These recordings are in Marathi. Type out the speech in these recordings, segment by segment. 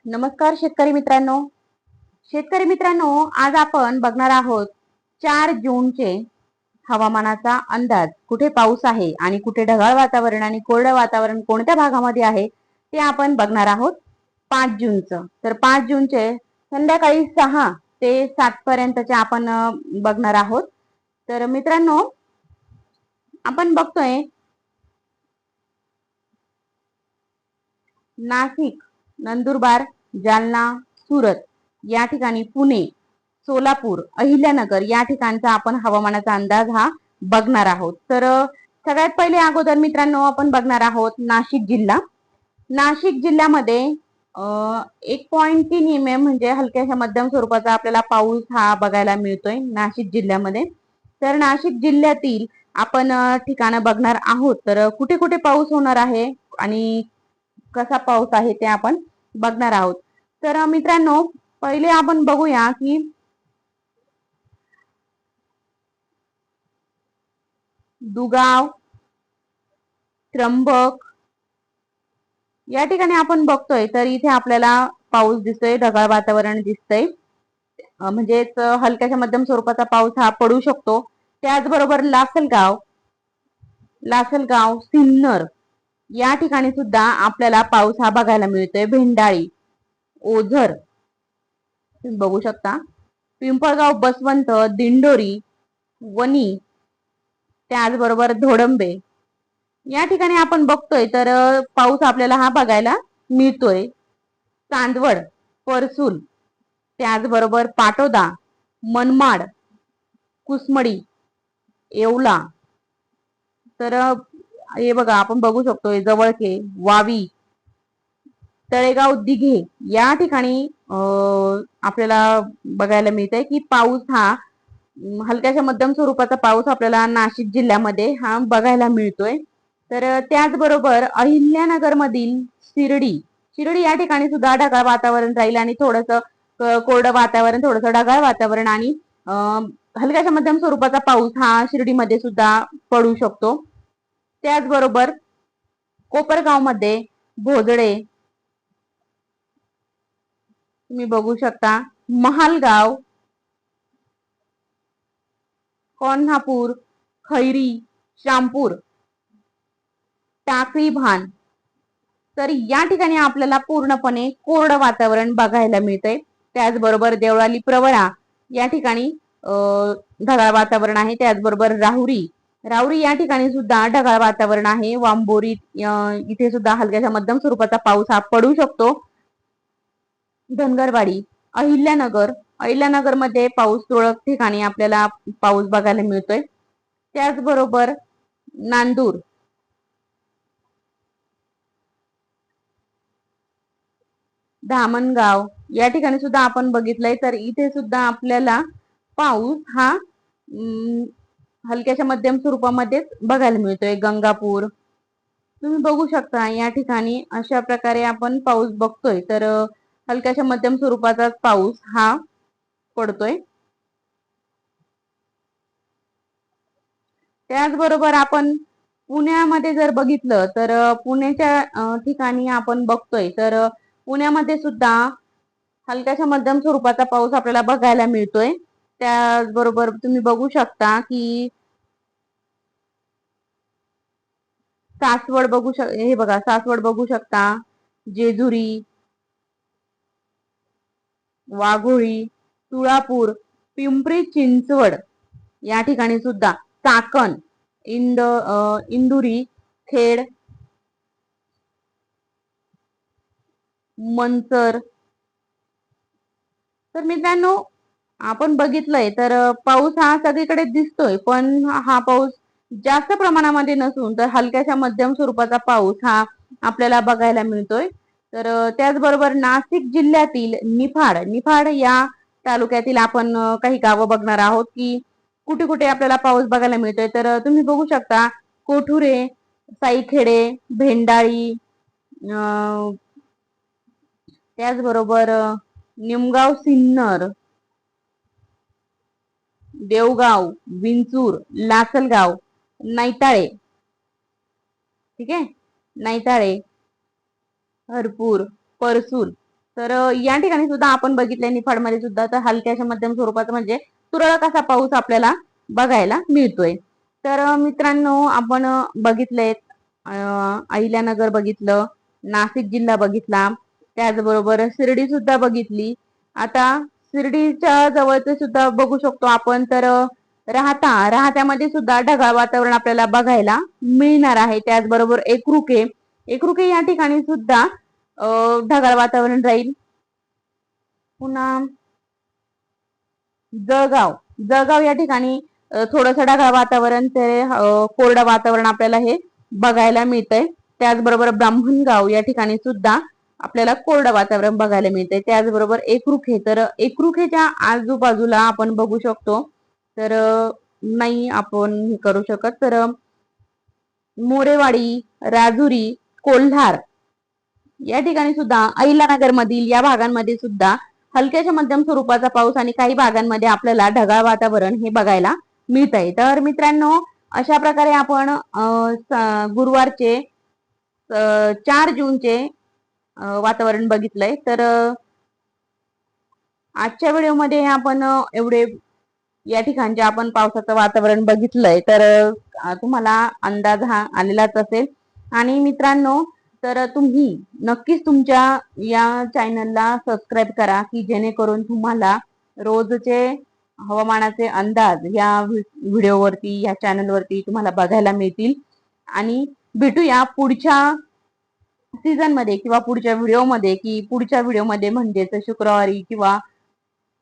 नमस्कार शेतकरी मित्रांनो, आज आपण बघणार आहोत 4 जूनचे हवामानाचा अंदाज. कुठे पाऊस आहे आणि कुठे ढगाळ वातावरण आणि कोरडं वातावरण कोणत्या भागामध्ये आहे ते आपण बघणार आहोत. 5 जूनचं तर 5 जूनचे संध्याकाळी 6 ते 7 पर्यंतचे आपण बघणार आहोत. तर मित्रांनो, आपण बघतोय नाशिक, नंदुरबार, जालना, सुरत या ठिकाणी, पुणे, सोलापूर, अहिल्यानगर या ठिकाणचा आपण हवामानाचा अंदाज हा बघणार आहोत. तर सगळ्यात पहिले अगोदर मित्रांनो आपण बघणार आहोत नाशिक जिल्हा. नाशिक जिल्ह्यामध्ये 1.3 mm म्हणजे हलक्याशा मध्यम स्वरूपाचा आपल्याला पाऊस हा बघायला मिळतोय नाशिक जिल्ह्यामध्ये. तर नाशिक जिल्ह्यातील आपण ठिकाणं बघणार आहोत. तर कुठे कुठे पाऊस होणार आहे आणि कसा पाऊस आहे ते आपण बघणार आहोत. तर मित्रांनो, पहिले आपण बघूया की दुगाव, त्र्यंबक या ठिकाणी आपण बघतोय तर इथे आपल्याला पाऊस दिसतोय, ढगाळ वातावरण दिसतंय. म्हणजेच हलक्याच्या मध्यम स्वरूपाचा पाऊस हा पडू शकतो. त्याचबरोबर लासलगाव, सिन्नर या ठिकाणी सुद्धा आपल्याला पाऊस हा बघायला मिळतोय. भेंडाळी, ओझर तुम्ही बघू शकता, पिंपळगाव, बसवंत, दिंडोरी, वणी, त्याचबरोबर धोडंबे या ठिकाणी आपण बघतोय तर पाऊस आपल्याला हा बघायला मिळतोय. चांदवड, परसूल, त्याचबरोबर पाटोदा, मनमाड, कुसमडी, येवला. तर हे बघा, आपण बघू शकतोय जवळके, वावी, तळेगाव, दिघे या ठिकाणी आपल्याला बघायला मिळतंय की पाऊस हा हलक्याच्या मध्यम स्वरूपाचा पाऊस आपल्याला नाशिक जिल्ह्यामध्ये हा बघायला मिळतोय. तर त्याचबरोबर अहिल्यानगर मधील शिर्डी या ठिकाणी सुद्धा ढगाळ वातावरण राहील आणि थोडंसं कोरडं वातावरण, थोडंसं ढगाळ वातावरण आणि हलक्याच्या मध्यम स्वरूपाचा पाऊस हा शिर्डीमध्ये सुद्धा पडू शकतो. त्याचबरोबर कोपरगाव मध्ये भोजडे तुम्ही बघू शकता, महालगाव, कोल्हापूर, खैरी, श्यामपूर, टाकळी भान. तर या ठिकाणी आपल्याला पूर्णपणे कोरडं वातावरण बघायला मिळतंय. त्याचबरोबर देवळाली, प्रवरा या ठिकाणी ढगाळ वातावरण आहे. त्याचबरोबर राहुरी या ठिकाणी सुद्धा ढगाळ वातावरण आहे. वांबोरी इथे सुद्धा हलक्याच्या मध्यम स्वरूपाचा पाऊस हा पडू शकतो. धनगरवाडी, अहिल्यानगर मध्ये पाऊस तुरळक ठिकाणी आपल्याला पाऊस बघायला मिळतोय. त्याचबरोबर नांदूर, धामणगाव या ठिकाणी सुद्धा आपण बघितलंय तर इथे सुद्धा आपल्याला पाऊस हा हलक्याच्या मध्यम स्वरूपामध्येच बघायला मिळतोय. गंगापूर तुम्ही बघू शकता, या ठिकाणी अशा प्रकारे आपण पाऊस बघतोय. तर हलक्याच्या मध्यम स्वरूपाचा पाऊस हा पडतोय. त्याचबरोबर आपण पुण्यामध्ये जर बघितलं तर पुण्याच्या ठिकाणी आपण बघतोय तर पुण्यामध्ये सुद्धा हलक्याच्या मध्यम स्वरूपाचा पाऊस आपल्याला बघायला मिळतोय. त्याचबरोबर तुम्ही बघू शकता की सासवड बघू शकता, जेजुरी, वाघोळी, तुळापूर, पिंपरी चिंचवड या ठिकाणी सुद्धा, चाकण, इंदुरी, खेड, मनसर. तर मित्रांनो, आपण बघितलंय तर पाऊस हा सगळीकडे दिसतोय, पण हा पाऊस जास्त प्रमाणामध्ये नसून तर हलक्याच्या मध्यम स्वरूपाचा पाऊस हा आपल्याला बघायला मिळतोय. तर त्याचबरोबर नाशिक जिल्ह्यातील निफाड या तालुक्यातील आपण काही गावं बघणार आहोत की कुठे कुठे आपल्याला पाऊस बघायला मिळतोय. तर तुम्ही बघू शकता, कोठुरे, साईखेडे, भेंडाळी, त्याचबरोबर निमगाव, सिन्नर, देवगाव, विंचूर, लासलगाव, नैताळे, ठीक आहे, नैताळे, हरपूर, परसूल तर या ठिकाणी सुद्धा आपण बघितलंय निफाडमध्ये सुद्धा तर हलक्याशा मध्यम स्वरूपाचा म्हणजे तुरळक असा पाऊस आपल्याला बघायला मिळतोय. तर मित्रांनो आपण बघितलंय अहिल्यानगर बघितलं, नाशिक जिल्हा बघितला, त्याचबरोबर शिर्डी सुद्धा बघितली. आता शिर्डीच्या जवळचे सुद्धा बघू शकतो आपण. तर राहत्यामध्ये सुद्धा ढगाळ वातावरण आपल्याला बघायला मिळणार आहे. त्याचबरोबर एकरुके या ठिकाणी सुद्धा ढगाळ वातावरण राहील. पुन्हा जळगाव या ठिकाणी थोडंसं ढगाळ वातावरण ते कोरडं वातावरण आपल्याला हे बघायला मिळतंय. त्याचबरोबर ब्राह्मणगाव या ठिकाणी सुद्धा आपल्याला कोरडं वातावरण बघायला मिळतंय. त्याचबरोबर एकरुखेच्या आजूबाजूला आपण बघू शकतो. तर नाही आपण हे करू शकत. तर मोरेवाडी, राजुरी, कोल्हार या ठिकाणी सुद्धा अहिल्यानगर मधील या भागांमध्ये सुद्धा हलक्याच्या मध्यम स्वरूपाचा पाऊस आणि काही भागांमध्ये आपल्याला ढगाळ वातावरण हे बघायला मिळत आहे. तर मित्रांनो अशा प्रकारे आपण गुरुवारचे 4 जूनचे वातावरण बघितलंय. तर आजच्या व्हिडिओमध्ये आपण एवढे या ठिकाणचे आपण पावसाचं वातावरण बघितलंय. तर तुम्हाला अंदाज हा आलेलाच असेल. आणि मित्रांनो तर तुम्ही नक्कीच तुमच्या या चॅनलला सबस्क्राईब करा की जेणेकरून तुम्हाला रोजचे हवामानाचे अंदाज या व्हिडिओवरती या चॅनलवरती तुम्हाला बघायला मिळतील. आणि भेटूया पुढच्या सीझन मध्ये किंवा पुढच्या व्हिडिओमध्ये की पुढच्या व्हिडिओमध्ये म्हणजेच शुक्रवारी किंवा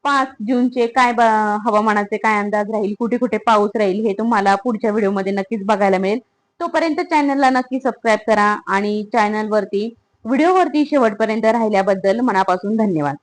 5 जूनचे हवामानाचे काय अंदाज राहील, कुठे कुठे पाऊस राहील हे तुम्हाला पुढच्या व्हिडिओमध्ये नक्कीच बघायला मिळेल. तोपर्यंत चॅनलला नक्की सबस्क्राईब करा आणि चॅनलवरती व्हिडिओवरती शेवटपर्यंत राहिल्याबद्दल मनापासून धन्यवाद.